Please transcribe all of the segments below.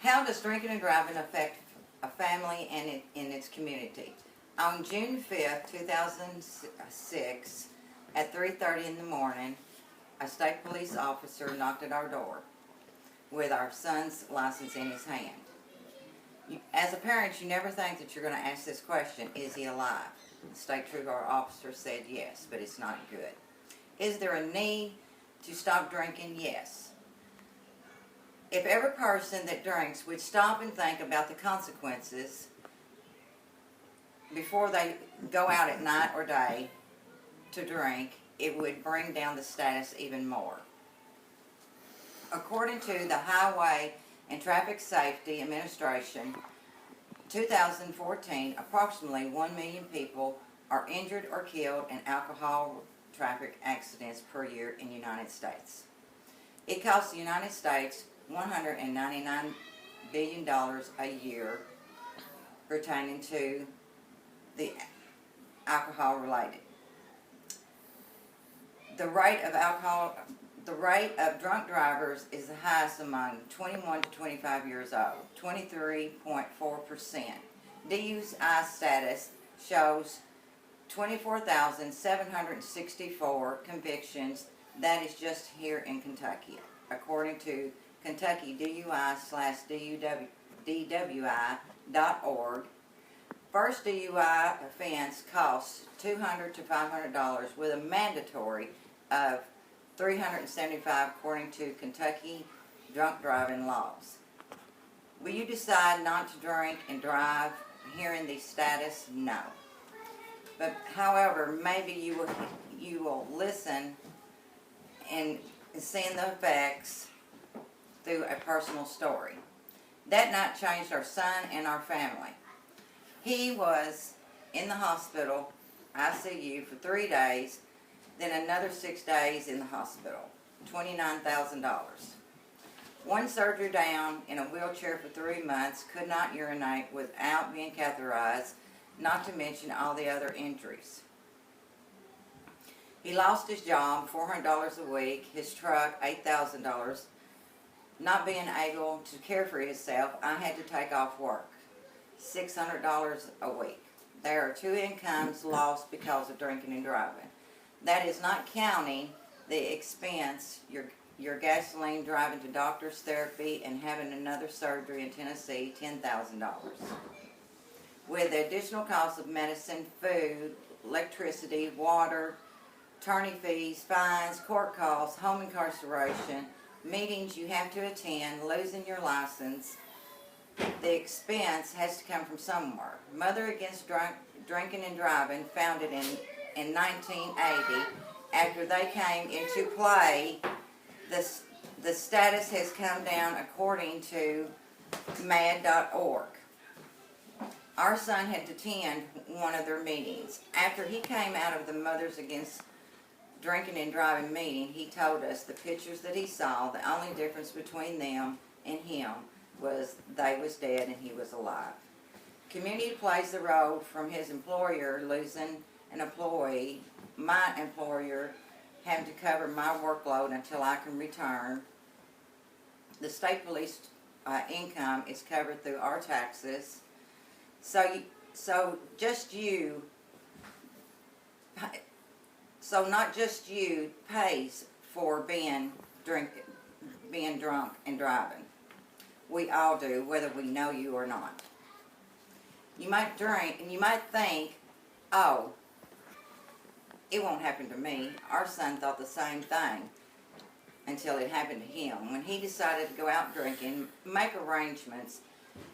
How does drinking and driving affect a family and in its community? On June 5th, 2006, at 3:30 in the morning, a state police officer knocked at our door with our son's license in his hand. As a parent, you never think that you're going to ask this question, is he alive? The state trooper officer said yes, but it's not good. Is there a need to stop drinking? Yes. If every person that drinks would stop and think about the consequences before they go out at night or day to drink, it would bring down the status even more. According to the Highway and Traffic Safety Administration, 2014, approximately 1 million people are injured or killed in alcohol traffic accidents per year in the United States. It costs the United States $199 billion a year pertaining to the alcohol related. The rate of drunk drivers is the highest among 21 to 25 years old, 23.4%. DUI status shows 24,764 convictions. That is just here in Kentucky, according to Kentucky DUI/DWI.org. First DUI offense costs $200 to $500 with a mandatory of $375 according to Kentucky drunk driving laws. Will you decide not to drink and drive hearing the status? No. But however, maybe you will listen and seeing the effects through a personal story. That night changed our son and our family. He was in the hospital, ICU, for 3 days, then another 6 days in the hospital, $29,000. One surgery down, in a wheelchair for 3 months, could not urinate without being catheterized, not to mention all the other injuries. He lost his job, $400 a week, his truck, $8,000. Not being able to care for himself, I had to take off work, $600 a week. There are 2 incomes lost because of drinking and driving. That is not counting the expense, your gasoline, driving to doctor's therapy, and having another surgery in Tennessee, $10,000. With the additional costs of medicine, food, electricity, water, attorney fees, fines, court costs, home incarceration, meetings you have to attend, losing your license, the expense has to come from somewhere. Mother Against Drinking and Driving, founded in 1980, after they came into play, the status has come down according to MAD.org. Our son had to attend one of their meetings. After he came out of the Mothers Against Drinking and Driving meeting, he told us the pictures that he saw, the only difference between them and him was they was dead and he was alive. Community plays the role from his employer losing an employee, my employer having to cover my workload until I can return. The state police income is covered through our taxes. So not just you pays for being drunk and driving. We all do, whether we know you or not. You might drink and you might think, oh, it won't happen to me. Our son thought the same thing until it happened to him. When he decided to go out drinking, make arrangements,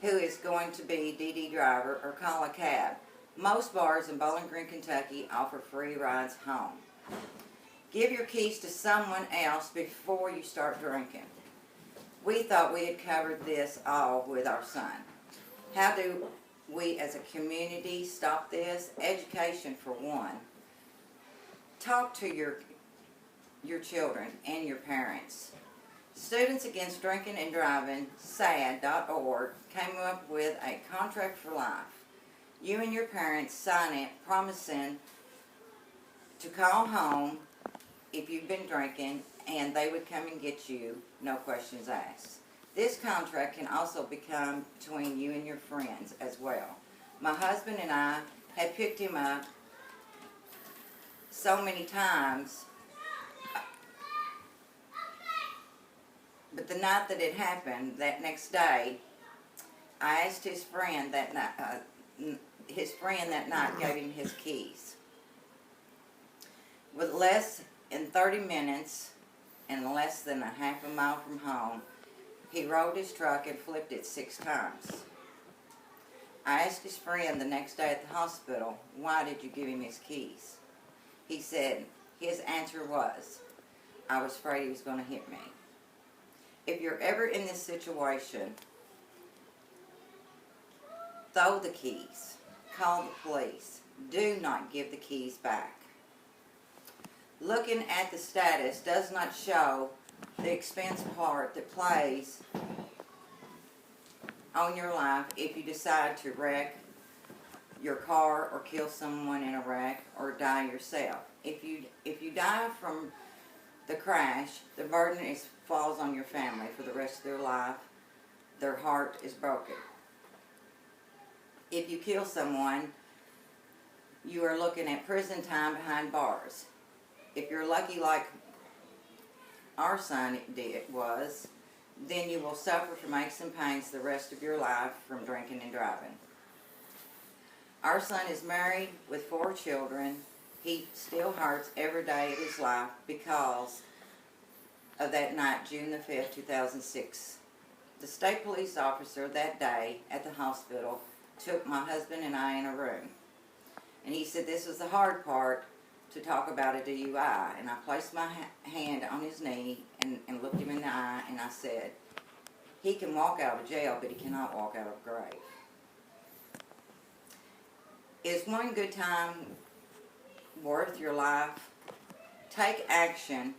who is going to be DD driver, or call a cab. Most bars in Bowling Green, Kentucky offer free rides home. Give your keys to someone else before you start drinking. We thought we had covered this all with our son. How do we as a community stop this? Education for one. Talk to your children and your parents. Students Against Drinking and Driving, SAD.org, came up with a contract for life. You and your parents sign it, promising to call home if you've been drinking, and they would come and get you, no questions asked. This contract can also become between you and your friends as well. My husband and I had picked him up so many times, but the night that it happened, that next day, I asked his friend that night, gave him his keys. With less than 30 minutes and less than a half a mile from home, he rolled his truck and flipped it 6 times. I asked his friend the next day at the hospital, why did you give him his keys? He said, his answer was, I was afraid he was going to hit me. If you're ever in this situation, throw the keys, call the police. Do not give the keys back. Looking at the status does not show the expense part that plays on your life if you decide to wreck your car or kill someone in a wreck or die yourself. If you die from the crash, the burden falls on your family for the rest of their life. Their heart is broken. If you kill someone, you are looking at prison time behind bars. If you're lucky like our son was, then you will suffer from aches and pains the rest of your life from drinking and driving. Our son is married with 4 children. He still hurts every day of his life because of that night, June the 5th, 2006. The state police officer that day at the hospital took my husband and I in a room. And he said this was the hard part, to talk about a DUI. And I placed my hand on his knee and looked him in the eye, and I said, he can walk out of jail, but he cannot walk out of a grave. Is one good time worth your life? Take action.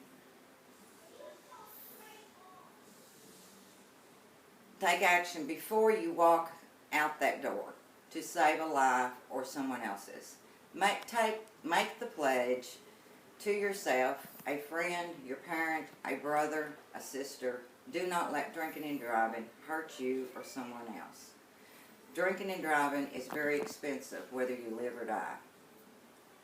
Take action before you walk out that door to save a life or someone else's. Make the pledge to yourself, a friend, your parent, a brother, a sister. Do not let drinking and driving hurt you or someone else. Drinking and driving is very expensive, whether you live or die.